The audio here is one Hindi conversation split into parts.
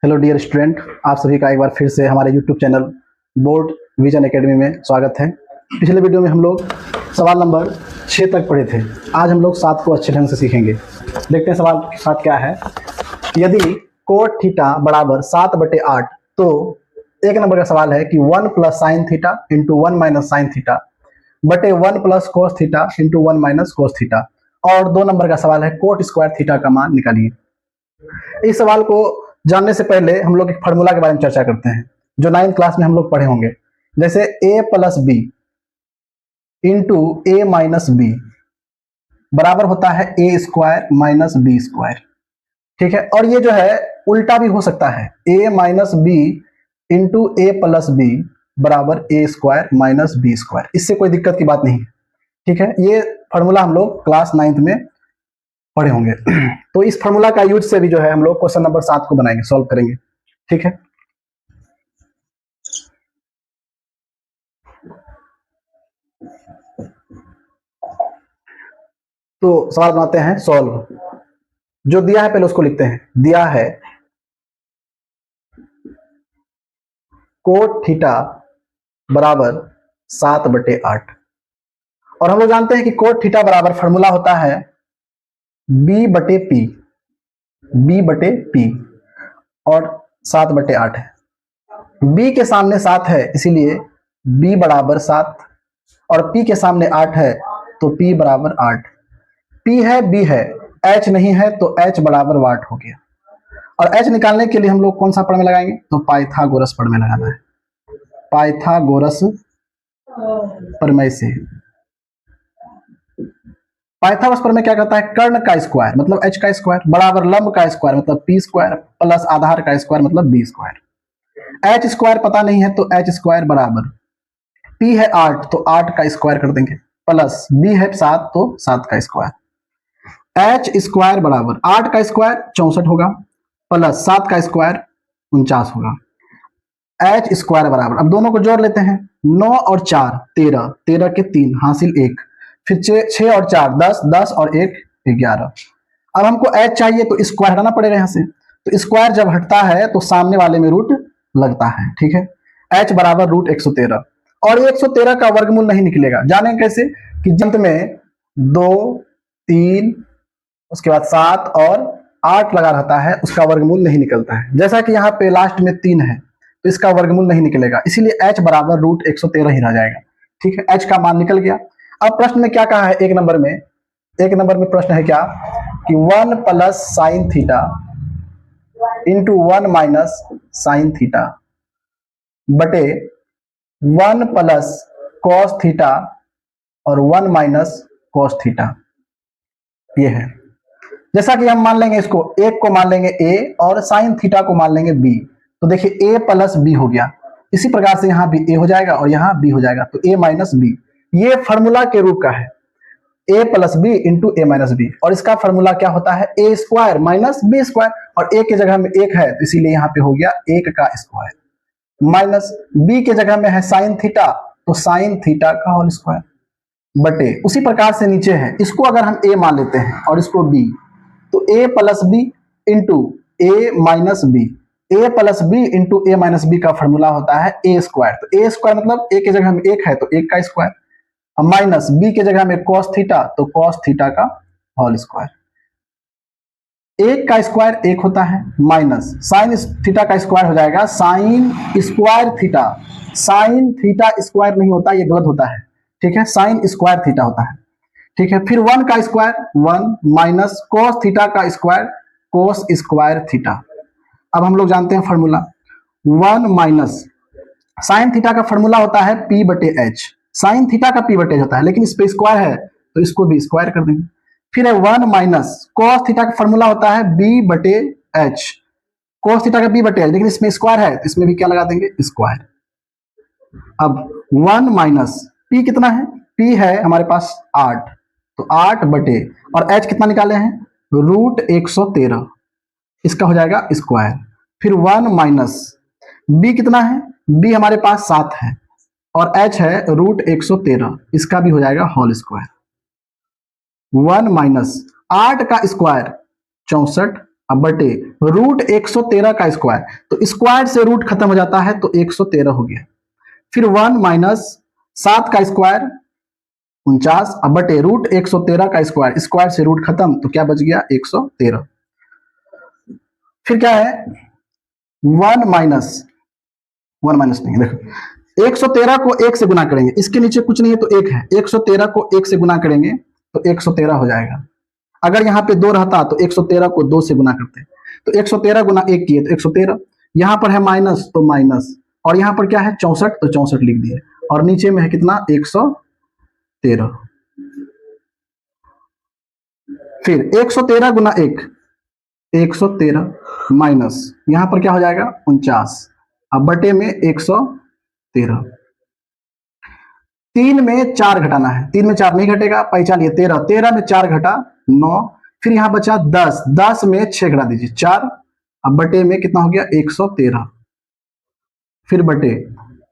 हेलो डियर स्टूडेंट, आप सभी का एक बार फिर से हमारे YouTube channel board vision academy में स्वागत है। पिछले वीडियो में हम लोग सवाल नंबर 6 तक पढ़े थे। आज हम लोग 7 को अच्छे ढंग से सीखेंगे। देखते हैं सवाल 7 क्या है। यदि कोट थीटा बराबर 7/8 तो एक नंबर का सवाल है कि 1 plus sine theta into 1 minus sine theta बटे 1 plus cos theta into 1 minus cos theta. और 2 नंबर का सवाल है कोट स्क्वायर थीटा का मान निकालिए। इस सवाल को जानने से पहले हम लोग एक फार्मूला के बारे में चर्चा करते हैं जो 9th क्लास में हम लोग पढ़े होंगे। जैसे a plus B into A minus B बराबर होता है A square minus B square. ठीक है, और ये जो है उल्टा भी हो सकता है, a minus B into A plus B बराबर A square minus B square. इससे कोई दिक्कत की बात नहीं है। ठीक है, ये फार्मूला हम लोग क्लास 9th में पढ़े होंगे। तो इस फार्मूला का यूज से भी जो है हम लोग क्वेश्चन नंबर 7 को बनाएंगे, सॉल्व करेंगे। ठीक है, तो सवाल बनाते हैं, सॉल्व। जो दिया है पहले उसको लिखते हैं। दिया है कोट थीटा बराबर 7/8 और हम लोग जानते हैं कि कोट थीटा बराबर फार्मूला होता है b बटे पी और 7/8 है। b के सामने 7 है इसीलिए b बराबर 7 और p के सामने 8 है तो p बराबर 8। p है, b है, h नहीं है तो h बराबर वाट हो गया। और h निकालने के लिए हम लोग कौन सा प्रमेय लगाएंगे? तो पाइथागोरस प्रमेय लगाना है। पाइथागोरस प्रमेय से पाइथागोरस प्रमेय क्या कहता है? कर्ण का स्क्वायर मतलब h का स्क्वायर बराबर लंब का स्क्वायर मतलब p स्क्वायर प्लस आधार का स्क्वायर मतलब b स्क्वायर। h स्क्वायर पता नहीं है तो h स्क्वायर बराबर p है 8 तो 8 का स्क्वायर कर देंगे प्लस b है 7 तो 7 का स्क्वायर। h स्क्वायर बराबर 8 का स्क्वायर 64 होगा प्लस 7 का स्क्वायर 49 होगा। h स्क्वायर बराबर, अब दोनों को जोड़ लेते हैं, 9 और 4 13, 13 के 3 हासिल 1, फिर 6 और 4 10, 10 और 1 11। अब हमको h चाहिए तो स्क्वायर हटाना पड़ेगा यहाँ से। तो स्क्वायर जब हटता है तो सामने वाले में रूट लगता है। ठीक है, h बराबर रूट 113 और 113 का वर्गमूल नहीं निकलेगा। जाने कैसे? कि जंत में 2 3 उसके बाद 7 और 8 लगा रहता है, उसका वर्गमूल नहीं निकलता है। जैसा कि यहाँ पे लास्ट में 3 है तो इसका वर्गमूल नहीं निकलेगा, इसीलिए h बराबर रूट 113 ही रह जाएगा। ठीक है, h का मान निकल गया। अब प्रश्न में क्या कहा है? एक नंबर में प्रश्न है क्या कि 1 plus sine theta into 1 minus sine theta बटे 1 प्लस कॉस थीटा और 1 माइनस कॉस थीटा। ये है। जैसा कि हम मान लेंगे इसको, एक को मान लेंगे a और साइन थीटा को मान लेंगे b, तो देखिए a प्लस b हो गया। इसी प्रकार से यहाँ भी a हो जाएगा और यहाँ b हो जाएगा तो a माइनस b। ये फार्मूला के रूप का है, a plus B into A minus B. और इसका फार्मूला क्या होता है? a square minus b square, और a के जगह में 1 है तो इसीलिए यहाँ पे हो गया 1 का स्क्वायर माइनस b के जगह में है साइन थीटा तो साइन थीटा का होल स्क्वायर बटे, उसी प्रकार से नीचे है, इसको अगर हम a मान लेते हैं और इसको b तो a plus B into A minus B. a plus B into A minus B का फॉर्मूला होता है a स्क्वायर। तो a स्क्वायर मतलब a के जगह में 1 है तो 1 का स्क्वायर, माइनस b के जगह में cos थीटा तो cos थीटा का होल स्क्वायर। 1 का स्क्वायर 1 होता है माइनस साइन थीटा का स्क्वायर हो जाएगा sine square theta. Sine theta square नहीं होता, ये गलत होता है। ठीक है, साइन स्क्वायर थीटा होता है। ठीक है, फिर 1 का स्क्वायर 1 माइनस cos थीटा का स्क्वायर cos स्क्वायर थीटा। अब हम लोग जानते हैं फॉर्मूला 1 माइनस साइन थीटा का फॉर्मूला होता है p बटे h। साइन थीटा का p बटे h होता है, लेकिन इस पे स्क्वायर है तो इसको भी स्क्वायर कर देंगे। फिर है 1 माइनस cos थीटा का फॉर्मूला होता है b बटे h। cos थीटा का b बटे h, लेकिन इसमें स्क्वायर है तो इसमें भी क्या लगा देंगे? स्क्वायर। अब 1 माइनस p कितना है? p है हमारे पास 8 तो 8 बटे, और h कितना निकाले हैं? रूट 113, इसका हो जाएगा स्क्वायर। फिर 1 माइनस b कितना है? b हमारे पास 7 है और h है रूट 113, इसका भी हो जाएगा होल स्क्वायर। 1 माइनस 8 का स्क्वायर 64 अब बटे रूट 113 का स्क्वायर, तो स्क्वायर से रूट खत्म हो जाता है तो 113 हो गया। फिर 1 माइनस 7 का स्क्वायर 49, अब बटे रूट 113 का स्क्वायर, स्क्वायर से रूट खत्म तो क्या बच गया 113। फिर क्या है 1 माइनस नहीं, देखो 113 को 1 से गुना करेंगे, इसके नीचे कुछ नहीं है तो 1 है, 113 को 1 से गुना करेंगे तो 113 हो जाएगा। अगर यहाँ पे 2 रहता तो 113 को 2 से गुना करते, तो 113 गुना 1 किए तो 113, यहाँ पर है माइनस तो माइनस, और यहाँ पर क्या है 64 तो 64 लिख दिए, और नीचे में है कितना 113। फिर 113 गुना 1 113 माइनस यहाँ पर क्या हो जाएगा 49, अब बटे में 113। 3 में 4 घटाना है, 3 में 4 नहीं घटेगा, पहचानिए 13, 13 में 4 घटा 9, फिर यहां बचा 10, 10 में 6 घटा दीजिए 4, अब बटे में कितना हो गया 113। फिर बटे,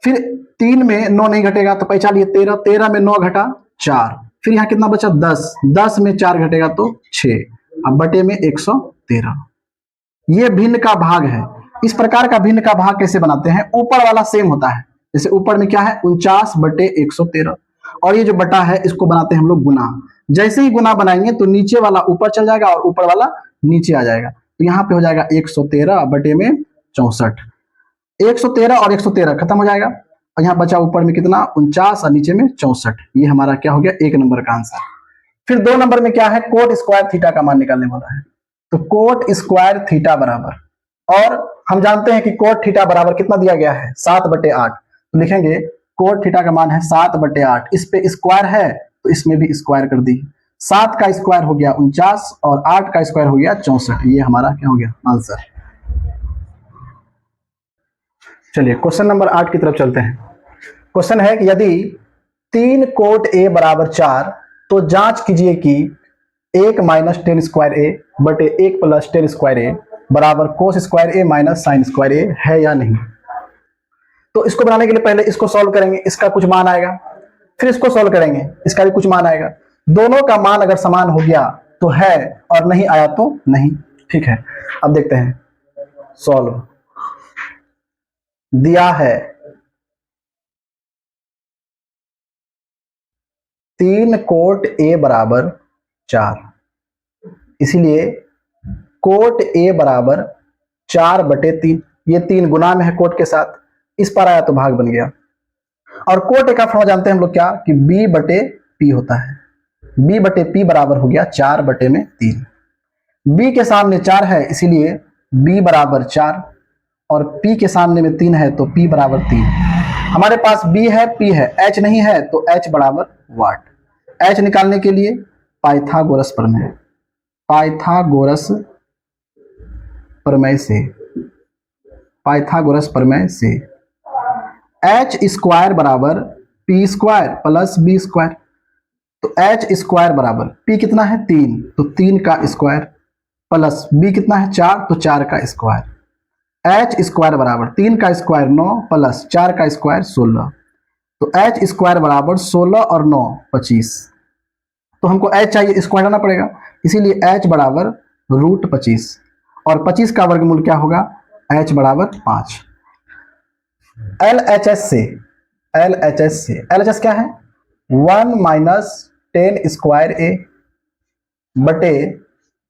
फिर 3 में 9 नहीं घटेगा तो पहचानिए 13, 13 में 9 घटा 4, फिर यहाँ कितना बचा 10, 10 में 4 घटेगा तो 6, अब बटे में 113। ये भिन्न का भाग है। इस प्रकार का भिन्न का भाग कैसे बनाते हैं, ऊपर वाला सेम होता है, जैसे ऊपर में क्या है 49 बटे 113, और ये जो बटा है इसको बनाते हैं हम लोग गुना। जैसे ही गुना बनाएंगे तो नीचे वाला ऊपर चल जाएगा और ऊपर वाला नीचे आ जाएगा, तो यहाँ पे हो जाएगा 113 बटे में 64, 113 और 113 खत्म हो जाएगा, और यहाँ बचा ऊपर में कितना 49 और नीचे में 64। ये हमारा क्या हो गया 1 नंबर का आंसर। फिर 2 नंबर में क्या है, कोट स्क्वायर थीटा का मान निकालने वाला है, तो कोट स्क्वायर थीटा बराबर, और हम जानते हैं कि कोट थीटा बराबर कितना दिया गया है 7 बटे 8, तो लिखेंगे कोट थीटा का मान है 7 बटे 8, इस पे स्क्वायर है तो इसमें भी स्क्वायर कर दी, 7 का स्क्वायर हो गया 49 और 8 का स्क्वायर हो गया 64। ये हमारा क्या हो गया आंसर। चलिए क्वेश्चन नंबर 8 की तरफ चलते हैं। क्वेश्चन है कि यदि 3 कोट ए बराबर 4 तो जांच कीजिए कि 1 माइनस 10 स्क्वायर ए बटे 1 प्लस 10 स्क्वायर ए बराबर कोस स्क्वायर ए माइनस साइन स्क्वायर ए है या नहीं। तो इसको बनाने के लिए पहले इसको सॉल्व करेंगे, इसका कुछ मान आएगा, फिर इसको सॉल्व करेंगे, इसका भी कुछ मान आएगा, दोनों का मान अगर समान हो गया तो है और नहीं आया तो नहीं। ठीक है, अब देखते हैं सॉल्व। दिया है 3 कोट ए बराबर 4, इसीलिए कोट ए बराबर 4 बटे 3, ये 3 गुना में है कोट के साथ, इस पर आया तो भाग बन गया। और कोट ए का फॉर्मूला जानते हैं हम लोग क्या, कि b बटे पी होता है, b बटे पी बराबर हो गया 4 बटे में 3। b के सामने 4 है इसीलिए b बराबर 4, और p के सामने में 3 है तो p बराबर 3। हमारे पास b है p है, h नहीं है तो h बराबर वाट। h निकालने के लिए पाइथागोरस प्रमेय, पाइथागोरस प्रमेय से, पाइथागोरस प्रमेय से एच स्क्वायर बराबर P square plus B square, तो एच स्क्वायर बराबर पी कितना है 3 तो 3 का स्क्वायर प्लस बी कितना है 4 तो 4 का स्क्वायर, एच स्क्वायर बराबर 3 का स्क्वायर 9 प्लस 4 का स्क्वायर 16, तो एच स्क्वायर बराबर 16 और 9 25, तो हमको एच चाहिए स्क्वायर लाना पड़ेगा, इसीलिए एच बराबर रूट 25, और 25 का वर्गमूल क्या होगा एच बराबर 5। LHS से, LHS क्या है 1 माइनस 10 स्क्वायर ए बटे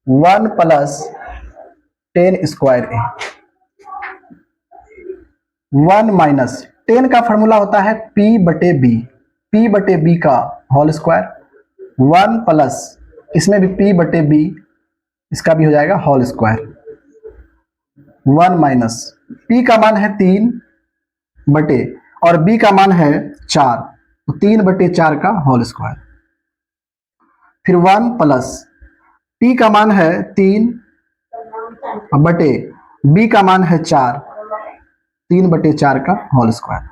1 प्लस 10 स्क्वायर ए, 1 माइनस 10 का फॉर्मूला होता है P बटे B, P बटे B का होल स्क्वायर, 1 प्लस इसमें भी P बटे B, इसका भी हो जाएगा होल स्क्वायर, 1 माइनस P का मान है 3 बटे और B का मान है 4, तो 3 बटे 4 का होल स्क्वायर, फिर 1 प्लस P का मान है 3 बटे B का मान है 4, 3 बटे 4 का होल स्क्वायर,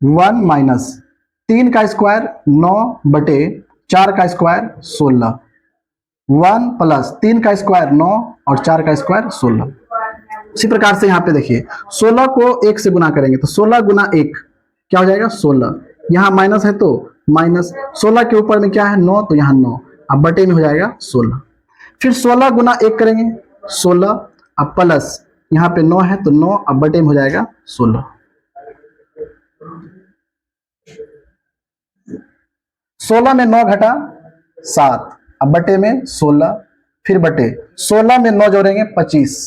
1 माइनस 3 का स्क्वायर 9 बटे 4 का स्क्वायर 16, 1 प्लस 3 का स्क्वायर 9 और 4 का स्क्वायर 16। इसी प्रकार से यहाँ पे देखिए 16 को 1 से गुना करेंगे तो 16 गुना 1 क्या हो जाएगा 16, यहाँ माइनस है तो माइनस, 16 के ऊपर में क्या है 9 तो यहाँ 9, अब बटे में हो जाएगा 16। फिर 16 गुना 1 करेंगे 16, अब प्लस यहाँ पे 9 है तो 9, अब बटे में हो जाएगा 16। 16 में 9 घटा 7, अब बटे में 16, फिर बटे 16 में 9 जोड़ेंगे 25,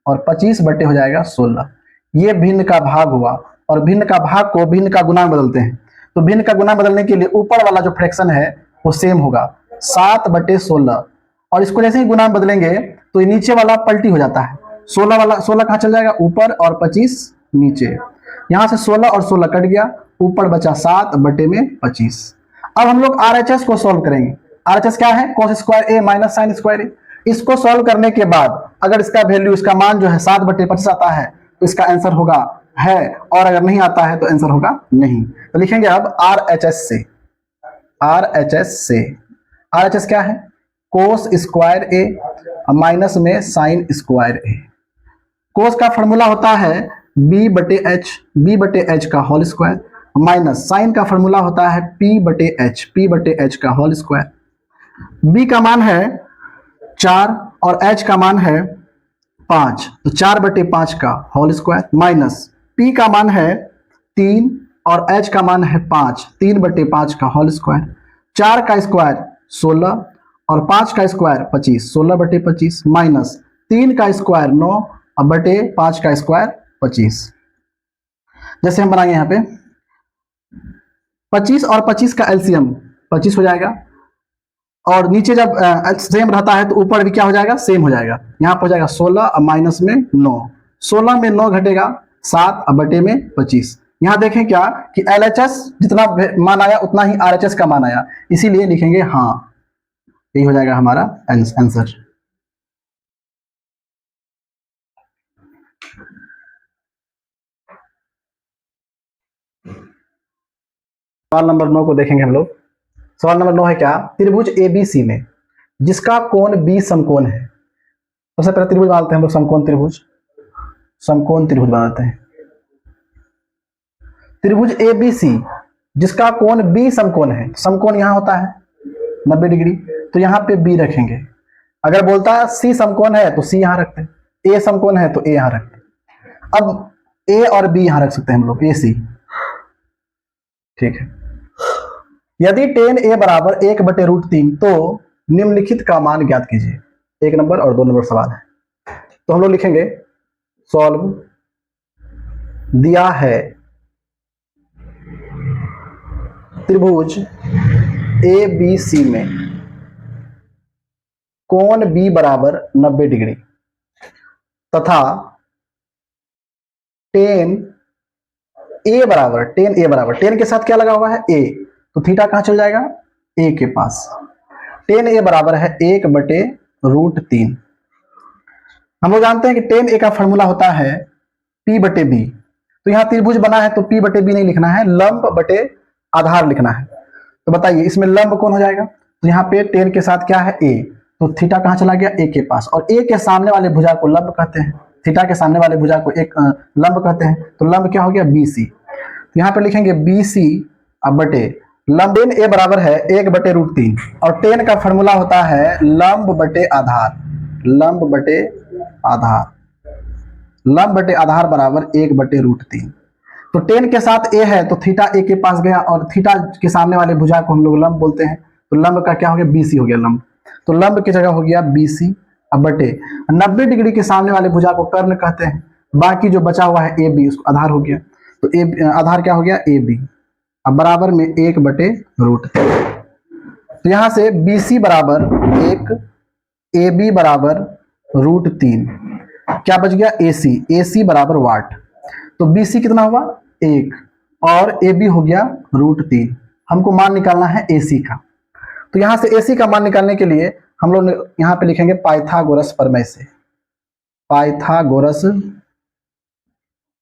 और 25 बटे हो जाएगा 16। ये भिन्न का भाग हुआ, और भिन्न का भाग को भिन्न का गुना बदलते हैं। तो भिन्न का गुना बदलने के लिए ऊपर वाला जो फ्रैक्शन है वो सेम होगा 7 बटे 16, और इसको जैसे ही गुना बदलेंगे तो ये नीचे वाला पलटी हो जाता है। 16 वाला 16 कहाँ चल जाएगा ऊपर और 25 नीचे। यहाँ से 16 और 16 कट गया, ऊपर बचा 7 बटे में 25। अब हम लोग RHS को सॉल्व करेंगे। RHS क्या है? cos square a minus sine square a। इसको सॉल्व करने के बाद अगर इसका वैल्यू, इसका मान जो है 7 बटे 25 आता है तो इसका आंसर होगा है, और अगर नहीं आता है तो आंसर होगा नहीं। तो लिखेंगे अब RHS से, RHS क्या है? cos स्क्वायर a माइनस में साइन स्क्वायर a। cos का फॉर्मूला होता है b बटे h का होल स्क्वायर, माइनस साइन का फॉर्मूला होता है p बटे h का होल स्क्वायर। b का मान है 4 और h का मान है 5, तो 4 बटे 5 का होल स्क्वायर, माइनस p का मान है 3 और h का मान है 5, 3 बटे 5 का होल स्क्वायर। 4 का स्क्वायर 16 और 5 का स्क्वायर 25, 16 बटे 25, माइनस 3 का स्क्वायर 9 और बटे 5 का स्क्वायर 25। जैसे हम बनाएंगे यहाँ पे 25 और 25 का एलसीएम 25 हो जाएगा, और नीचे जब सेम रहता है तो ऊपर भी क्या हो जाएगा? सेम हो जाएगा। यहाँ पर हो जाएगा 16 और माइनस में 9, 16 में 9 घटेगा 7 और बटे में 25। यहाँ देखें क्या कि LHS जितना मान आया उतना ही RHS का मान आया, इसीलिए लिखेंगे हाँ, यही हो जाएगा हमारा आंसर। सवाल नंबर 9 को देखेंगे हम लोग। सवाल नंबर 9 है क्या? त्रिभुज ABC में जिसका कोण B समकोण है। सबसे पहले त्रिभुज बनाते हैं हम लोग, समकोण त्रिभुज बनाते हैं। त्रिभुज ABC जिसका कोण B समकोण है, समकोण यहाँ होता है 90 डिग्री, तो यहाँ पे B रखेंगे। अगर बोलता है C समकोण है तो C यहाँ रखते हैं, A समकोण है तो A यहाँ रखते हैं। अब A और B यहाँ रख सकते हैं हम लोग, AC, ठीक है। यदि tan A बराबर 1/√3 तो निम्नलिखित का मान ज्ञात कीजिए। 1 नंबर और 2 नंबर सवाल है, तो हम लोग लिखेंगे सॉल्व। दिया है त्रिभुज ABC में कोण B बराबर 90 डिग्री तथा tan A बराबर tan के साथ क्या लगा हुआ है? A, तो थीटा कहां चल जाएगा? A के पास। tan A बराबर है 1/√3। हम लोग जानते हैं कि tan A का फॉर्मूला होता है P बटे B, तो यहाँ त्रिभुज बना है तो P बटे B नहीं लिखना है, लंब बटे आधार लिखना है। तो बताइए इसमें लंब कौन हो जाएगा? तो यहाँ पे tan के साथ क्या है? A, तो थीटा कहां चला गया? A के पास, और A के सामने वाले भुजा को लंब कहते हैं, थीटा के सामने वाले भुजा को एक लंब कहते हैं, तो लंब क्या हो गया? BC। तो यहाँ पे लिखेंगे BC अब बटे लंब। tan A बराबर है 1/√3 और tan का फॉर्मूला होता है लंब बटे आधार बराबर 1/√3। तो tan के साथ A है तो थीटा A के पास गया, और थीटा के सामने वाले भुजा को हम लोग लंब बोलते हैं, तो लंब का क्या हो गया? BC हो गया लंब, तो लंब की जगह हो गया BC अब बटे 90 डिग्री के सामने वाले भुजा को कर्ण कहते हैं, बाकी जो बचा हुआ है AB उसको आधार हो गया, तो आधार क्या हो गया? AB, अब बराबर में 1/√3। तो यहां से BC बराबर 1, AB बराबर √3, क्या बच गया? AC बराबर वाट। तो BC कितना हुआ? 1 और AB हो गया √3। हमको मान निकालना है AC का, तो यहां से AC का मान निकालने के लिए हम लोग यहां पे लिखेंगे पाइथागोरस प्रमेय से। पाइथागोरस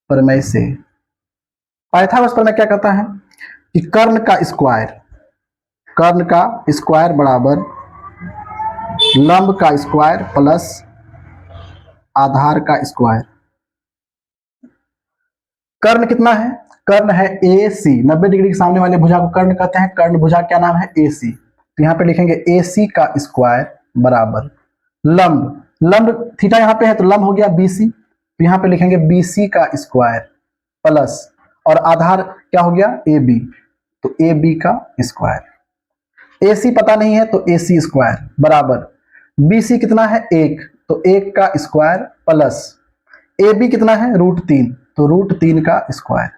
प्रमेय क्या कहता है कि कर्ण का स्क्वायर बराबर लंब का स्क्वायर प्लस आधार का स्क्वायर। कर्ण कितना है? कर्ण है AC, 90 डिग्री के सामने वाले भुजा को कर्ण कहते हैं, कर्ण भुजा क्या नाम है? AC। तो यहाँ पे लिखेंगे AC का स्क्वायर बराबर लंब, लंब थीटा यहाँ पे है तो लंब हो गया BC, तो यहाँ पे लिखेंगे BC का स्क्वायर प्लस, और आधार क्या हो गया AB, तो AB का स्क्वायर। AC पता नहीं है तो AC स्क्वायर बराबर BC कितना है 1, तो 1 का स्क्वायर प्लस AB कितना है √3, तो √3 का स्क्वायर।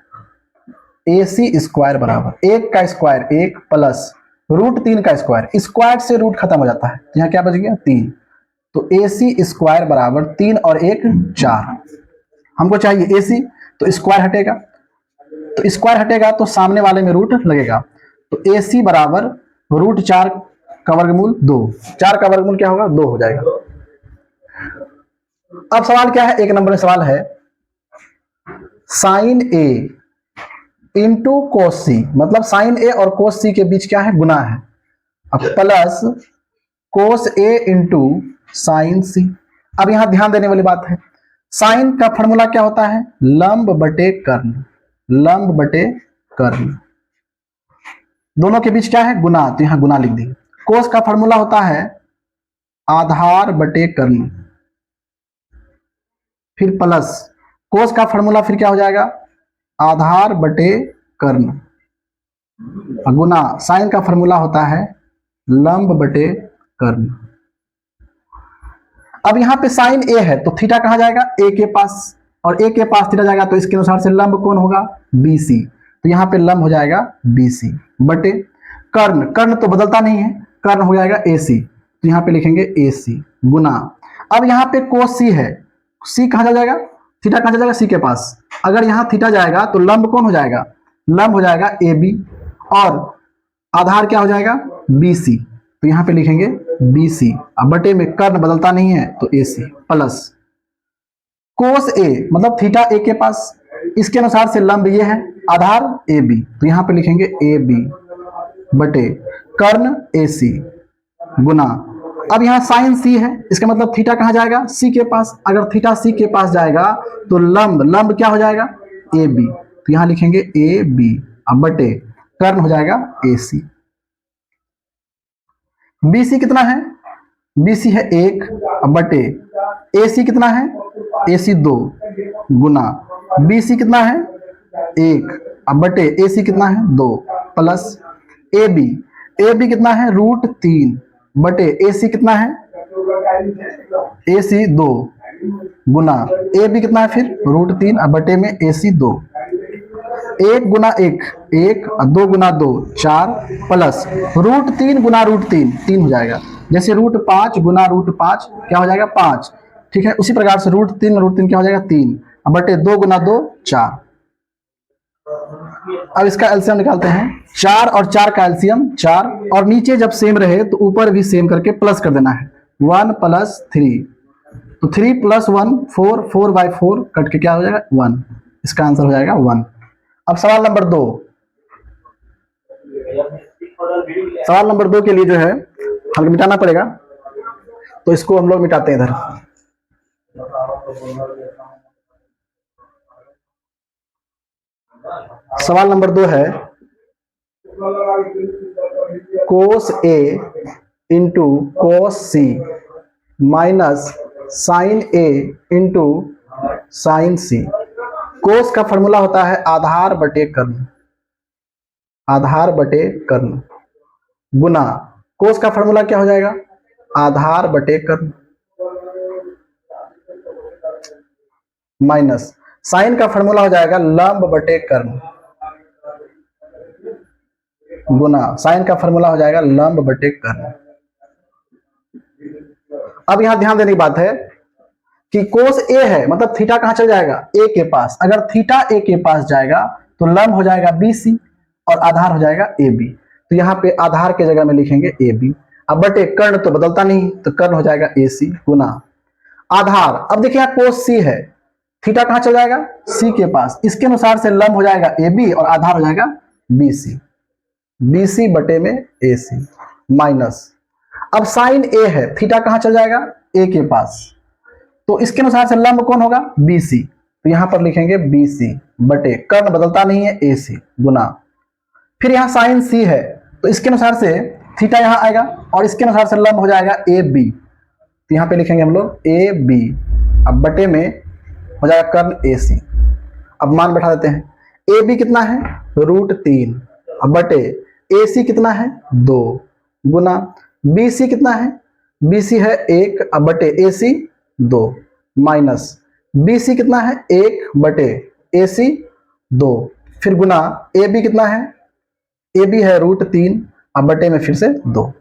AC स्क्वायर बराबर 1 का स्क्वायर 1 प्लस √3 का स्क्वायर, स्क्वायर से रूट खत्म हो जाता है, यहाँ क्या बच गया 3, तो AC स्क्वायर बराबर 3 और 1 4। हमको चाहिए AC, तो स्क्वायर हटेगा, तो स्क्वायर हटेगा तो सामने वाले में रूट लगेगा, तो AC बराबर √4 का वर्गमूल 2, 4 का वर्गमूल क्या होगा 2 हो जाएगा। अब सवाल क्या है, 1 नंबर में सवाल है sin A इंटू कोस सी, मतलब साइन ए और कोस सी के बीच क्या है गुना है, अब प्लस कोस ए इंटू साइन सी। अब यहां ध्यान देने वाली बात है, साइन का फॉर्मूला क्या होता है लंब बटे कर्ण, लंब बटे कर्ण, दोनों के बीच क्या है गुना, तो यहां गुना लिख दी। कोस का फॉर्मूला होता है आधार बटे कर्ण, फिर प्लस कोस का फॉर्मूला फिर क्या हो जाएगा आधार बटे कर्ण, गुना साइन का फॉर्मूला होता है लंब बटे कर्ण। अब यहां पे साइन ए है तो थीटा कहां जाएगा ए के पास, और ए के पास थीटा जाएगा तो इसके अनुसार से लंब कौन होगा BC, तो यहां पे लंब हो जाएगा BC बटे कर्ण, कर्ण तो बदलता नहीं है, कर्ण हो जाएगा AC, तो यहां पे लिखेंगे AC गुना, अब यहां पे कोस C है, C कहां जाएगा थीटा कहां जाएगा C के पास, अगर यहां थीटा जाएगा तो लंब कौन हो जाएगा, लंब हो जाएगा AB, और आधार क्या हो जाएगा BC, तो यहां पे लिखेंगे BC, अब बटे में कर्ण बदलता नहीं है तो AC प्लस कोस A मतलब थीटा A के पास, इसके अनुसार से लंब ये है आधार AB, तो यहां पे लिखेंगे AB बटे कर्ण AC गुना, अब यहां साइन C है, इसका मतलब थीटा कहां जाएगा C के पास, अगर थीटा C के पास जाएगा तो लंब, लंब क्या हो जाएगा AB, तो यहां लिखेंगे AB, अब बटे कर्ण हो जाएगा AC। BC कितना है BC है 1, अब बटे AC कितना है AC 2 गुना BC कितना है 1, अब बटे AC कितना है 2 प्लस AB कितना है √3 बटे AC कितना है AC 2 गुना AB कितना है फिर √3, अब बटे में AC 2, 1 गुना 1 1, 2 गुना 2 4 प्लस √3 गुना √3 3 हो जाएगा, जैसे √5 गुना √5 क्या हो जाएगा 5, ठीक है, उसी प्रकार से √3 क्या हो जाएगा 3, अब बटे 2 गुना 2 4। अब इसका एलसीएम निकालते हैं, 4 और 4 का एलसीएम 4, और नीचे जब सेम रहे तो ऊपर भी सेम करके प्लस कर देना है, 1 + 3, तो 3 + 1 4, 4/4 कट के क्या हो जाएगा 1, इसका आंसर हो जाएगा 1। अब सवाल नंबर 2, सवाल नंबर 2 के लिए जो है हल मिटाना पड़ेगा, तो इसको हम लोग मिटाते हैं इधर। सवाल नंबर 2 है cos A into cos C minus sine A into sine C। Cos का फॉर्मूला होता है आधार बटे कर्ण, आधार बटे कर्ण गुना कोस का फॉर्मूला क्या हो जाएगा आधार बटे कर्ण माइनस साइन का फॉर्मूला हो जाएगा लंब बटे कर्ण गुना साइन का फॉर्मूला हो जाएगा लंब बटे कर्ण। अब यहां ध्यान देने की बात है कि कोस A है मतलब थीटा कहां चल जाएगा A के पास, अगर थीटा A के पास जाएगा तो लंब हो जाएगा BC और आधार हो जाएगा AB, तो यहाँ पे आधार के जगह में लिखेंगे AB, अब बटे कर्ण तो बदलता नहीं तो कर्ण हो जाएगा AC गुना आधार। अब देखिए कोस C है, थीटा कहां चल जाएगा C के पास, इसके अनुसार से लंब हो जाएगा AB और आधार हो जाएगा BC, BC बटे में AC माइनस, अब साइन A है थीटा कहां चल जाएगा A के पास, तो इसके अनुसार से लंब कौन होगा BC, तो यहां पर लिखेंगे BC बटे कर्ण बदलता नहीं है AC गुना, फिर यहां साइन C है तो इसके अनुसार से थीटा यहां आएगा और इसके अनुसार से लंब हो जाएगा AB, तो यहाँ पे लिखेंगे हम लोग ए बी, अब बटे में हो जाएगा कर्ण ए सी। अब मान बैठा देते हैं, ए बी कितना है √3, अब बटे ए सी कितना है 2, गुना बी सी कितना है, बी सी है 1, अब बटे ए सी 2, माइनस बी सी कितना है 1 बटे ए सी 2, फिर गुना ए बी कितना है, ए बी है √3, अब बटे में फिर से 2।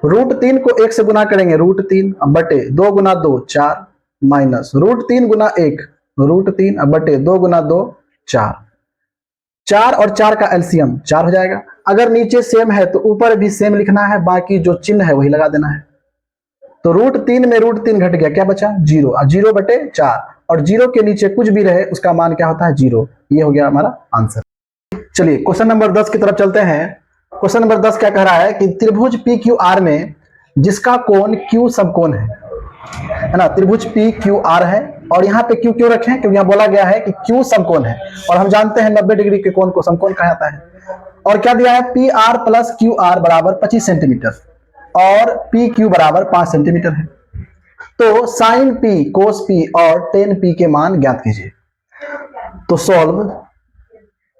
√3 को 1 से गुना करेंगे √3, अब बटे 2 गुना 2 4, माइनस √3 गुना 1 √3, अब बटे 2 गुना 2 4, 4 और 4 का एलसीएम 4 हो जाएगा। अगर नीचे सेम है तो ऊपर भी सेम लिखना है, बाकी जो चिन्ह है वही लगा देना है। तो √3 में √3 घट गया, क्या बचा 0, और 0 बटे 4, और 0 के नीचे कुछ भी रहे उसका मान क्या होता है 0। ये हो गया हमारा आंसर। चलिए क्वेश्चन नंबर 10 की तरफ चलते हैं। क्वेश्चन नंबर 10 क्या कह रहा है कि त्रिभुज PQR में जिसका कोण Q समकोण है ना, त्रिभुज PQR है, और यहाँ पे Q क्यों रखें, क्योंकि यहाँ बोला गया है कि Q समकोण है, और हम जानते हैं 90 डिग्री के कोण को समकोण कहा जाता है। और क्या दिया है, PR + QR बराबर 25 सेंटीमीटर और PQ बराबर 5 सेंटीमीटर है। तो sin P, cos P और tan P के मान ज्ञात कीजिए। तो सॉल्व,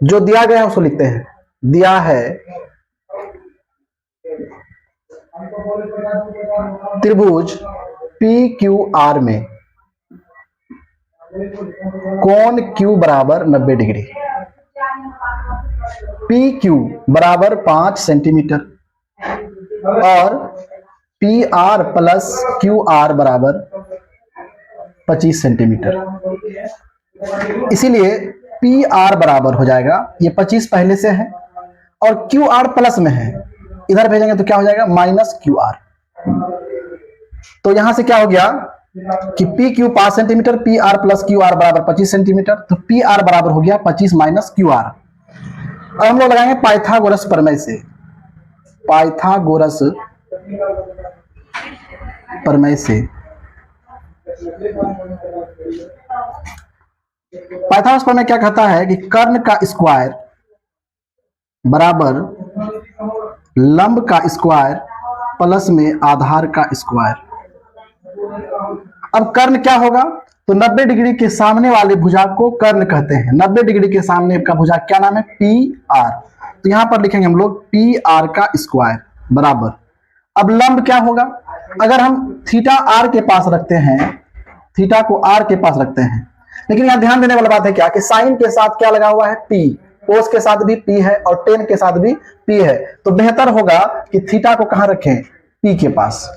जो दिया गया है उसको लिखते हैं। दिया है त्रिभुज PQR में कोण Q बराबर 90 डिग्री, PQ बराबर 5 सेंटीमीटर और PR + QR बराबर 25 सेंटीमीटर। इसीलिए PR बराबर हो जाएगा, ये 25 पहले से है और QR प्लस में है, इधर भेजेंगे तो क्या हो जाएगा -QR। तो यहां से क्या हो गया कि PQ 5 सेंटीमीटर, PR + QR बराबर 25 सेंटीमीटर, तो PR बराबर हो गया 25 - QR। अब हम लोग लगाएंगे पाइथागोरस प्रमेय से। पाइथागोरस प्रमेय से पाइथागोरस प्रमेय क्या कहता है कि कर्ण का स्क्वायर बराबर लंब का स्क्वायर प्लस में आधार का स्क्वायर। अब कर्ण क्या होगा, तो 90 डिग्री के सामने वाले भुजा को कर्ण कहते हैं। 90 डिग्री के सामने का भुजा क्या नाम है, PR। तो यहां पर लिखेंगे हम लोग PR का स्क्वायर बराबर, अब लंब क्या होगा, अगर हम थीटा R के पास रखते हैं, थीटा को R के पास रखते हैं, लेकिन यहां ध्यान देने वाला बात है क्या कि साइन के साथ क्या लगा हुआ है P, कोस के साथ भी P है और टेन के साथ भी P है, तो बेहतर होगा कि थीटा को कहां रखें, P के पास।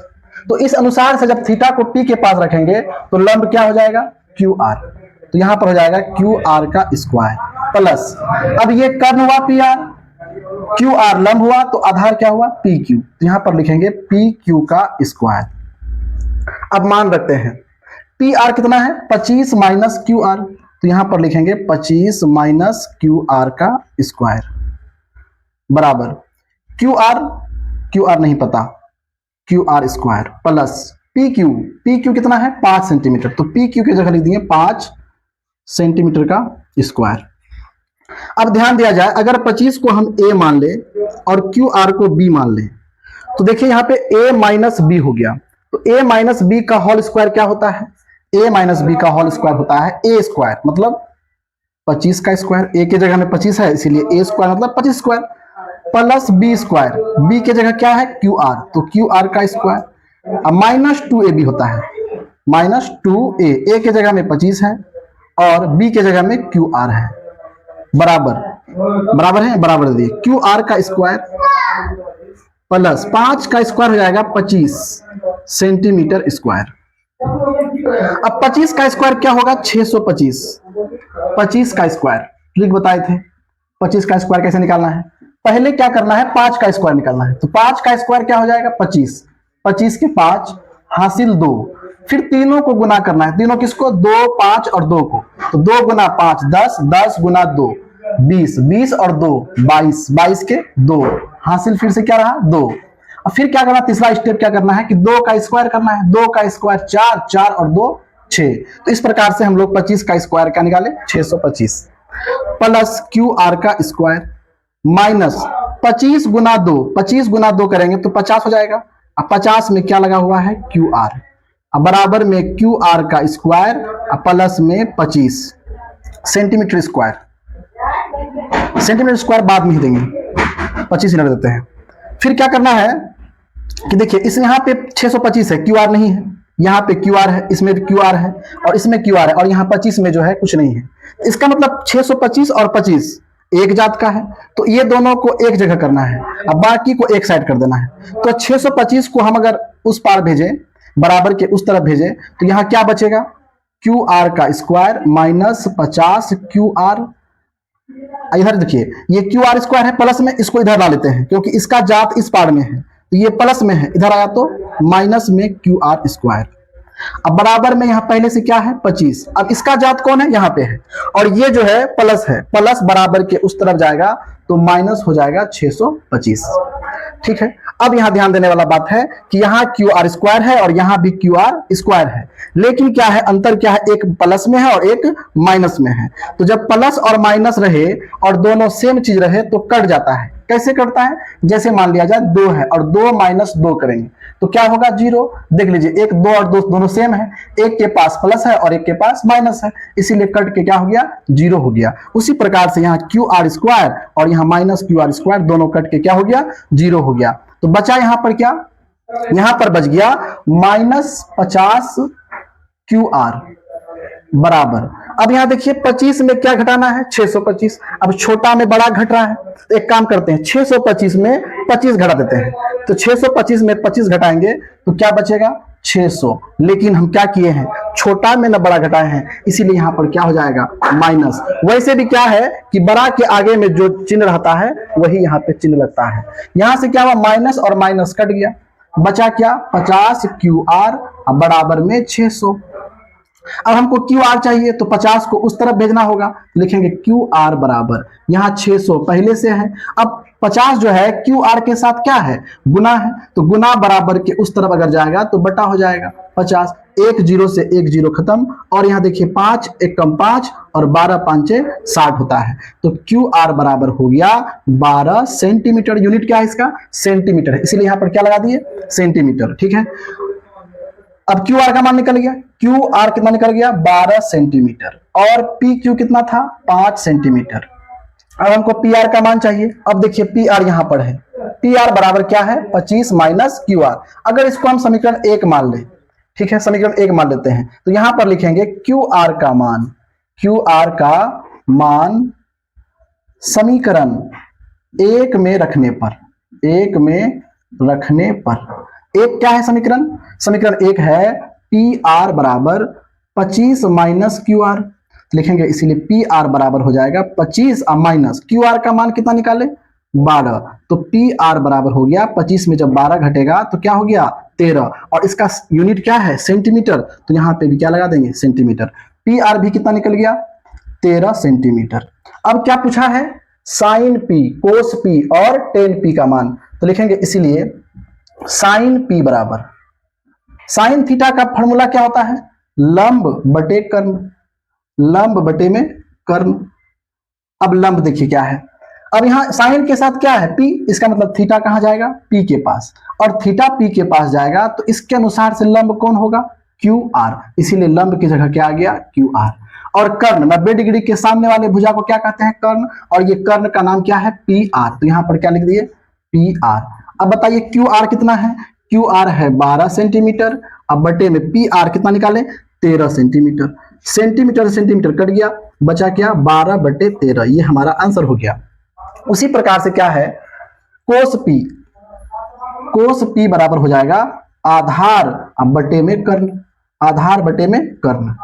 तो इस अनुसार से जब थीटा को P के पास रखेंगे तो लंब क्या हो जाएगा QR, तो यहां पर हो जाएगा QR का स्क्वायर प्लस, अब ये कर्ण हुआ PR, QR लंब हुआ तो आधार क्या हुआ PQ, तो यहां पर लिखेंगे PQ का स्क्वायर। अब मान रखते हैं PR कितना है 25 - QR, तो यहां पर लिखेंगे 25 - QR का स्क्वायर बराबर QR नहीं पता, QR स्क्वायर प्लस PQ कितना है 5 सेंटीमीटर, तो PQ की जगह लिख दिए 5 सेंटीमीटर का स्क्वायर। अब ध्यान दिया जाए, अगर 25 को हम A मान ले और QR को B मान ले, तो देखिए यहां पे A - B हो गया, तो A - B का होल स्क्वायर क्या होता है, A - B का होल स्क्वायर होता है A स्क्वायर, मतलब 25 का स्क्वायर, A की जगह में 25 है इसीलिए A स्क्वायर मतलब 25 square plus B square, B की जगह क्या है QR, तो QR का स्क्वायर। अब -2AB होता है, -2A, A की जगह में 25 है और B की जगह में QR है, बराबर है, बराबर दिए QR का स्क्वायर प्लस 5 का स्क्वायर हो जाएगा 25 सेंटीमीटर स्क्वायर। अब 25 का स्क्वायर क्या होगा 625, 25 का स्क्वायर ट्रिक बताए थे, 25 का स्क्वायर कैसे निकालना है, पहले क्या करना है 5 का स्क्वायर निकालना है, तो 5 का स्क्वायर क्या हो जाएगा 25, 25 के 5 हासिल 2, फिर तीनों को गुना करना है, तीनों किसको 2, 5 और 2 को, तो 2 गुना 5 10, 10 गुना 2 20, 20 और 2 22, 22 के 2 हासिल फिर से क्या रहा 2। अब फिर क्या करना, तीसरा स्टेप क्या करना है कि 2 का स्क्वायर करना है, 2 का स्क्वायर 4, 4 और 2 6, तो इस प्रकार से हम लोग 25 का स्क्वायर क्या निकाले 625 प्लस QR का स्क्वायर माइनस 25 गुना 2, 25 गुना 2 करेंगे तो 50 हो जाएगा। अब 50 में क्या लगा हुआ है, क्यू आर, अब बराबर में क्यू आर का स्क्वायर प्लस में 25 सेंटीमीटर स्क्वायर। सेंटीमीटर स्क्वायर बाद में ही देंगे, 25 रख देते हैं। फिर क्या करना है कि देखिए इस यहाँ पे 625 है, क्यू आर नहीं है, यहाँ पे क्यू आर है, इसमें क्यू आर है और इसमें क्यू आर है, और यहाँ 25 में जो है कुछ नहीं है। इसका मतलब 625 और 25 एक जात का है, तो ये दोनों को एक जगह करना है, अब बाकी को एक साइड कर देना है। तो 625 को हम अगर उस पार भेजें, बराबर के उस तरफ भेजें, तो यहाँ क्या बचेगा, क्यू आर का स्क्वायर माइनस 50 क्यू आर। इधर देखिए ये क्यू आर स्क्वायर है प्लस में, इसको इधर ला लेते हैं क्योंकि इसका जात इस पार में है, तो ये प्लस में है, इधर आया तो माइनस में क्यू आर स्क्वायर। अब बराबर में यहाँ पहले से क्या है 25, अब इसका जात कौन है, यहाँ पे है, और ये जो है, प्लस बराबर के उस तरफ जाएगा तो माइनस हो जाएगा 625। ठीक है, अब यहाँ ध्यान देने वाला बात है कि यहाँ क्यू आर स्क्वायर है और यहाँ भी क्यू आर स्क्वायर है, लेकिन क्या है अंतर, क्या है, एक प्लस में है और एक माइनस में है। तो जब प्लस और माइनस रहे और दोनों सेम चीज रहे तो कट जाता है। कैसे कटता है, जैसे मान लिया जाए 2 है और 2 माइनस 2 करेंगे तो क्या होगा, 0। देख लीजिए 1 2 और 2 दोनों सेम है, एक के पास प्लस है और एक के पास माइनस है, इसीलिए कट के क्या हो गया, 0 हो गया। उसी प्रकार से यहाँ क्यू आर स्क्वायर और यहाँ माइनस क्यू आर स्क्वायर दोनों कट के क्या हो गया, 0 हो गया। तो बचा यहाँ पर क्या, यहाँ पर बच गया माइनस 50 क्यू आर बराबर। अब यहाँ देखिए 25 में क्या घटाना है, 625। अब छोटा में बड़ा घट रहा है, तो एक काम करते हैं 625 में 25 घटा देते हैं, तो 625 में 25 घटाएंगे तो क्या बचेगा 600। लेकिन हम क्या किए हैं, छोटा में न बड़ा घटाए हैं, इसीलिए यहाँ पर क्या हो जाएगा माइनस। वैसे भी क्या है कि बड़ा के आगे में जो चिन्ह रहता है वही यहाँ पे चिन्ह लगता है। यहाँ से क्या हुआ, माइनस और माइनस कट गया, बचा क्या 50 क्यू आर बराबर में 600। अब हमको क्यू आर चाहिए तो 50 को उस तरफ भेजना होगा, लिखेंगे क्यू आर बराबर, यहाँ 600 पहले से है, अब 50 जो है क्यू आर के साथ क्या है, गुना है, तो गुना बराबर के उस तरफ अगर जाएगा तो बटा हो जाएगा 50। 1 0 से 1 0 खत्म, और यहाँ देखिए 5 1 कम 5 और 12 5 60 होता है, तो क्यू आर बराबर हो गया 12 सेंटीमीटर। यूनिट क्या है इसका, सेंटीमीटर है, इसीलिए यहाँ पर क्या लगा दिए, सेंटीमीटर। ठीक है, अब क्यू आर का मान निकल गया, क्यू आर कितना निकल गया 12 सेंटीमीटर, और पी क्यू कितना था 5 सेंटीमीटर। अब हमको पी आर का मान चाहिए। अब देखिए पी आर यहां पर है, पी आर बराबर क्या है 25 माइनस क्यू आर। अगर इसको हम समीकरण 1 मान ले, ठीक है, समीकरण 1 मान लेते हैं, तो यहां पर लिखेंगे क्यू आर का मान, क्यू आर का मान समीकरण 1 में रखने पर, 1 में रखने पर, एक क्या है समीकरण, समीकरण 1 है पी आर बराबर 25 माइनस क्यू आर, लिखेंगे इसीलिए पी आर बराबर हो जाएगा 25 माइनस क्यू आर का मान कितना निकाले 12, तो पी आर बराबर हो गया 25 में जब 12 घटेगा तो क्या हो गया 13, और इसका यूनिट क्या है सेंटीमीटर, तो यहाँ पे भी क्या लगा देंगे सेंटीमीटर। पी आर भी कितना निकल गया 13 सेंटीमीटर। अब क्या पूछा है, साइन पी, कोस पी और टेन पी का मान, तो लिखेंगे इसीलिए साइन पी बराबर, साइन थीटा का फॉर्मूला क्या होता है, लंब बटे कर्ण, लंब बटे में कर्ण। अब लंब देखिए क्या है, अब यहां साइन के साथ क्या है पी, इसका मतलब थीटा कहां जाएगा पी के पास, और थीटा पी के पास जाएगा तो इसके अनुसार से लंब कौन होगा क्यू आर, इसीलिए लंब की जगह क्या आ गया क्यू आर। और कर्ण 90 डिग्री के सामने वाले भुजा को क्या कहते हैं कर्ण, और ये कर्ण का नाम क्या है पी आर, तो यहां पर क्या लिख दिए पी आर। अब बताइए क्यू आर कितना है, क्यू आर है 12 सेंटीमीटर, अब बटे में पी आर कितना निकाले 13 सेंटीमीटर, सेंटीमीटर सेंटीमीटर कट गया, बचा क्या 12 बटे 13, ये हमारा आंसर हो गया। उसी प्रकार से क्या है कोस पी, कोस पी बराबर हो जाएगा आधार बटे में कर्ण, आधार बटे में कर्ण।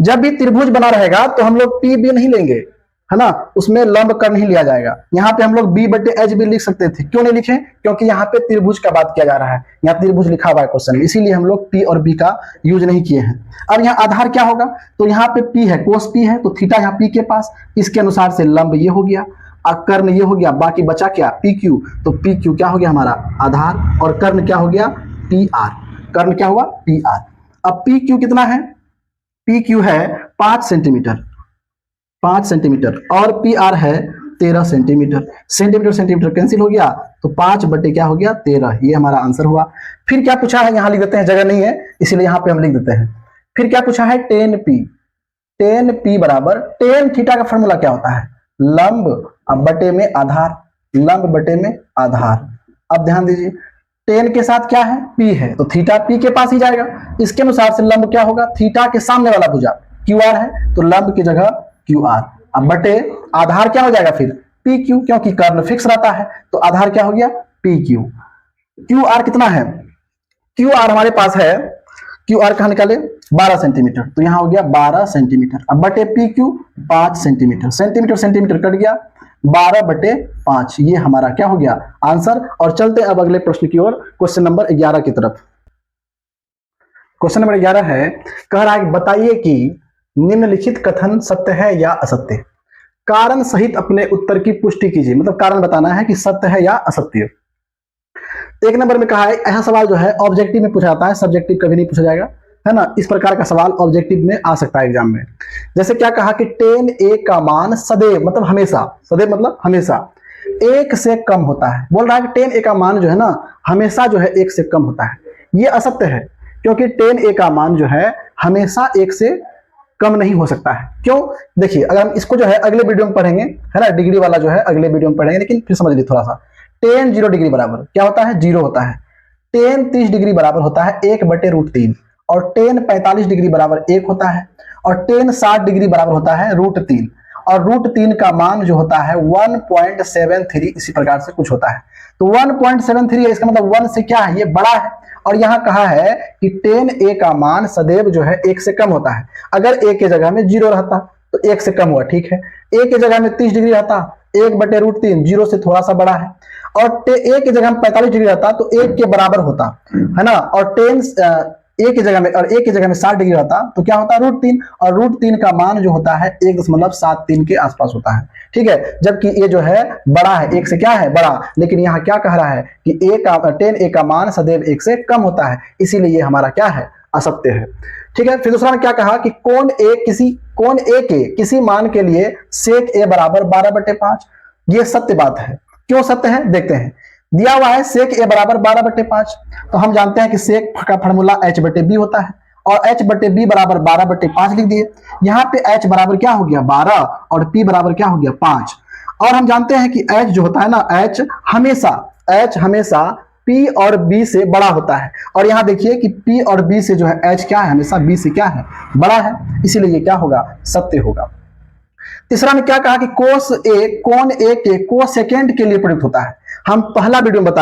जब भी त्रिभुज बना रहेगा तो हम लोग पी भी नहीं लेंगे, है ना, उसमें लंब कर्ण ही लिया जाएगा। यहाँ पे हम लोग बी बटे एच भी लिख सकते थे, क्यों नहीं लिखे, क्योंकि यहाँ पे त्रिभुज का बात किया जा रहा है, यहाँ त्रिभुज लिखा हुआ है क्वेश्चन में, इसीलिए हम लोग पी और बी का यूज नहीं किए हैं। अब यहाँ आधार क्या होगा, तो यहाँ पे पी है, कोस पी है, तो थीटा यहाँ पी के पास, इसके अनुसार से लंब ये हो गया, कर्ण ये हो गया, बाकी बचा क्या पी क्यू, तो पी क्यू क्या हो गया हमारा आधार, और कर्ण क्या हो गया पी आर, कर्ण क्या हुआ पी आर। अब पी क्यू कितना है, पी क्यू है 5 सेंटीमीटर, 5 सेंटीमीटर, और पी आर है 13 सेंटीमीटर। सेंटीमीटर सेंटीमीटर कैंसिल हो गया तो 5 बटे क्या हो गया 13, ये हमारा आंसर हुआ। फिर क्या पूछा है, यहां लिख देते हैं, जगह नहीं है इसीलिए यहां पे हम लिख देते हैं। फिर क्या पूछा है, टेन पी बराबर टेन थीटा का फॉर्मूला क्या होता है, लंब बटे में आधार, लंब बटे में आधार। अब ध्यान दीजिए, टेन के साथ क्या है, पी है, तो थीटा पी के पास ही जाएगा। इसके अनुसार से लंब क्या होगा, थीटा के सामने वाला भुजा क्यू आर है, तो लंब की जगह क्यू आर। अब बटे आधार क्या हो जाएगा फिर, पी क्यू, क्योंकि कर्ण फिक्स रहता है, तो आधार क्या हो गया पी क्यू। क्यू आर कितना है, क्यू आर हमारे पास है, क्यू आर कहां निकाले 12 सेंटीमीटर, तो यहां हो गया 12 सेंटीमीटर। अब बटे P Q 5 centimetre, centimetre centimetre cut गया, 12 बटे 5, ये हमारा क्या हो गया आंसर। और चलते अब अगले प्रश्न की ओर, क्वेश्चन नंबर 11 की तरफ। क्वेश्चन नंबर 11 है, कह रहा है बताइए कि निम्नलिखित कथन सत्य है या असत्य। कारण सहित अपने उत्तर की पुष्टि कीजिए, मतलब कारण बताना है कि सत्य है या असत्य। एक नंबर में कहा है, यह सवाल जो है ऑब्जेक्टिव में पूछा जाता है, सब्जेक्टिव कभी नहीं पूछा जाएगा, है ना। इस प्रकार का सवाल ऑब्जेक्टिव में आ सकता है एग्जाम में। जैसे क्या कहा कि टेन ए का मान सदैव, मतलब हमेशा, सदैव मतलब हमेशा 1 से कम होता है। बोल रहा है कि टेन ए का मान जो है ना हमेशा जो है 1 से कम होता है। ये असत्य है, क्योंकि टेन ए का मान जो है हमेशा 1 से कम नहीं हो सकता है। क्यों, देखिए अगर हम इसको जो है अगले वीडियो में पढ़ेंगे, है ना, डिग्री वाला जो है अगले वीडियो में पढ़ेंगे, लेकिन फिर समझ लीजिए थोड़ा सा। टेन 0 डिग्री बराबर क्या होता है, 0 होता है। टेन 30 डिग्री बराबर होता है 1/√3, और टेन 45 डिग्री बराबर 1 होता है, और टेन 60 डिग्री बराबर होता है √3, और √3 का मान जो होता है 1.73, इसी प्रकार से कुछ होता है। तो 1.73 है, इसका मतलब 1 से क्या है, ये बड़ा है। और यहां कहा है कि टेन ए का मान सदैव जो है 1 से कम होता है। अगर ए के जगह में 0 रहता तो 1 से कम हुआ, ठीक है। ए के जगह में 30 डिग्री रहता, 1/√3 0 से थोड़ा सा बड़ा है, और ए की जगह में 45 डिग्री रहता तो 1 के बराबर होता, है ना। और टेन ए की जगह में, और ए की जगह में 60 डिग्री रहता तो क्या होता √3, और √3 का मान जो होता है 1.73 के आसपास होता है, ठीक है। जबकि ये जो है बड़ा है, 1 से क्या है बड़ा, लेकिन यहाँ क्या कह रहा है कि टेन ए का मान सदैव 1 से कम होता है, इसीलिए ये हमारा क्या है असत्य है, ठीक है। फिर दूसरा में क्या कहा कि कोण ए के किसी मान के लिए सेक ए बराबर 12/5, ये सत्य बात है। क्यों सत्य है, देखते हैं। दिया हुआ है सेक ए बराबर 12/5, तो हम जानते हैं कि सेक का फॉर्मूला h/b होता है, और h/b बराबर 12/5 लिख दिए। यहाँ पे h बराबर क्या हो गया 12, और p बराबर क्या हो गया 5। और हम जानते हैं कि h जो होता है ना, h हमेशा p और b से बड़ा होता है। और यहाँ देखिए कि p और b से जो है h क्या है, हमेशा b से क्या है बड़ा है, इसीलिए ये क्या होगा सत्य होगा। तीसरा में क्या कहा कि कोण ए के कोसेकेंड के लिए प्रयुक्त होता है। हम पहला वीडियो में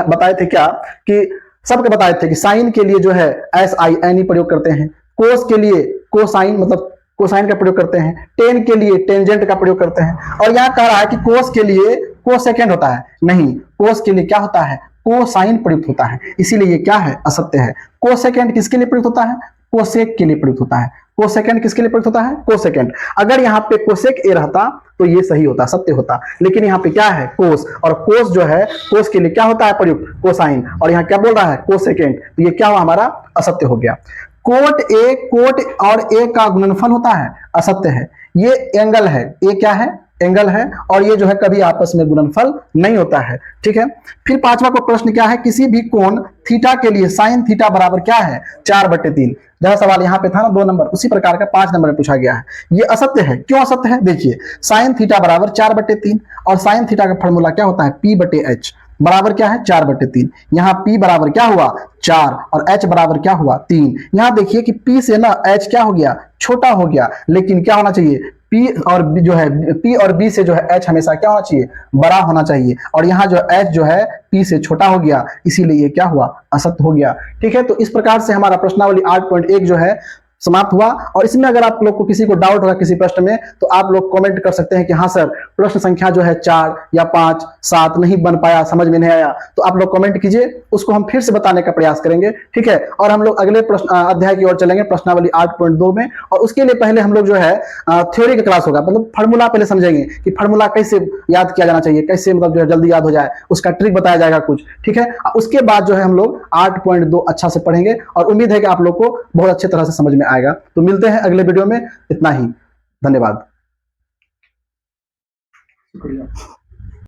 बताए थे क्या कि सबके बताए थे कि साइन के लिए जो है SIN प्रयोग करते हैं, कोस के लिए कोसाइन मतलब कोसाइन का प्रयोग करते हैं, टेन के लिए टेंजेंट का प्रयोग करते हैं। और यहां कह रहा है कि कोस के लिए कोसेकेंड होता है, नहीं, कोस के लिए क्या होता है कोसाइन प्रयुक्त होता है, इसीलिए ये क्या है असत्य है। कोसेकेंड किसके लिए प्रयुक्त होता है, कोसेक के लिए प्रयुक्त होता है। कोसेकेंड किसके लिए प्रयुक्त होता है, कोसेकेंड। अगर यहाँ पे कोसेक ए रहता तो ये सही होता, सत्य होता, लेकिन यहाँ पे क्या है कोस, और कोस जो है कोस के लिए क्या होता है प्रयुक्त कोसाइन, और यहाँ क्या बोल रहा है कोसेकेंड, तो ये क्या हुआ हमारा असत्य हो गया। कोट और ए का गुणनफल होता है, असत्य है। ये एंगल है, ए क्या है एंगल है, और ये जो है कभी आपस में गुणनफल नहीं होता है, ठीक है। फिर पांचवा को प्रश्न क्या है, किसी भी कोण थीटा के लिए साइन थीटा बराबर क्या है 4/3। जहां सवाल यहाँ पे था ना 2 नंबर, उसी प्रकार का 5 नंबर में पूछा गया है। ये असत्य है, क्यों असत्य है, देखिए साइन थीटा बराबर 4/3, और साइन थीटा का फॉर्मूला क्या होता है p/h बराबर क्या है 4/3। यहाँ p बराबर क्या हुआ 4, और h बराबर क्या हुआ 3। यहाँ देखिए कि p से ना h क्या हो गया छोटा हो गया, लेकिन क्या होना चाहिए p और b से जो है h हमेशा क्या होना चाहिए बड़ा होना चाहिए, और यहाँ जो h जो है p से छोटा हो गया, इसीलिए ये क्या हुआ असत्य हो गया, ठीक है। तो इस प्रकार से हमारा प्रश्नावली 8.1 जो है समाप्त हुआ। और इसमें अगर आप लोग को किसी को डाउट होगा किसी प्रश्न में, तो आप लोग कमेंट कर सकते हैं कि हाँ सर प्रश्न संख्या जो है 4 या 5 7 नहीं बन पाया, समझ में नहीं आया, तो आप लोग कमेंट कीजिए, उसको हम फिर से बताने का प्रयास करेंगे, ठीक है। और हम लोग अगले अध्याय की ओर चलेंगे प्रश्नावली 8.2 में, और उसके लिए पहले हम लोग जो है थ्योरी का क्लास होगा, मतलब फार्मूला पहले समझेंगे कि फार्मूला कैसे याद किया जाना चाहिए, कैसे मतलब जो है जल्दी याद हो जाए, उसका ट्रिक बताया जाएगा कुछ, ठीक है। उसके बाद जो है हम लोग 8.2 अच्छा से पढ़ेंगे, और उम्मीद है कि आप लोग को बहुत अच्छी तरह से समझ में आएगा। तो मिलते हैं अगले वीडियो में, इतना ही, धन्यवाद। शुक्रिया।